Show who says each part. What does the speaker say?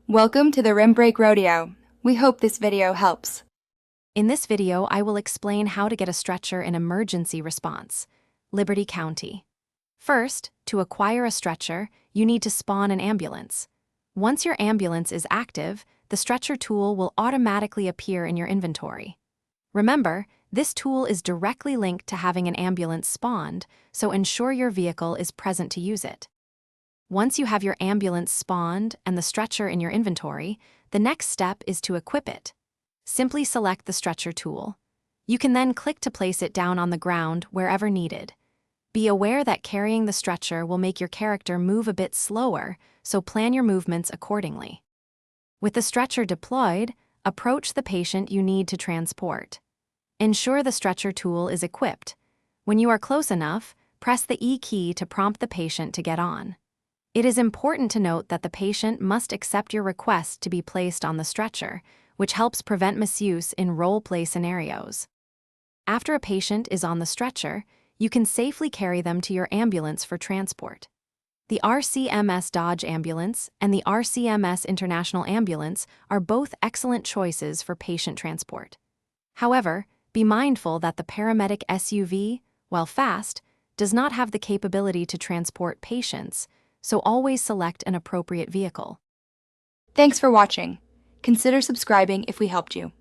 Speaker 1: Welcome to the Rim Break Rodeo. We hope this video helps.
Speaker 2: In this video, I will explain how to get a stretcher in emergency response, Liberty County. First, to acquire a stretcher, you need to spawn an ambulance. Once your ambulance is active, the stretcher tool will automatically appear in your inventory. Remember, this tool is directly linked to having an ambulance spawned, so ensure your vehicle is present to use it. Once you have your ambulance spawned and the stretcher in your inventory, the next step is to equip it. Simply select the stretcher tool. You can then click to place it down on the ground wherever needed. Be aware that carrying the stretcher will make your character move a bit slower, so plan your movements accordingly. With the stretcher deployed, approach the patient you need to transport. Ensure the stretcher tool is equipped. When you are close enough, press the E key to prompt the patient to get on. It is important to note that the patient must accept your request to be placed on the stretcher, which helps prevent misuse in role-play scenarios. After a patient is on the stretcher, you can safely carry them to your ambulance for transport. The RCMS Dodge Ambulance and the RCMS International Ambulance are both excellent choices for patient transport. However, be mindful that the paramedic SUV, while fast, does not have the capability to transport patients, so always select an appropriate vehicle.
Speaker 1: Thanks for watching. Consider subscribing if we helped you.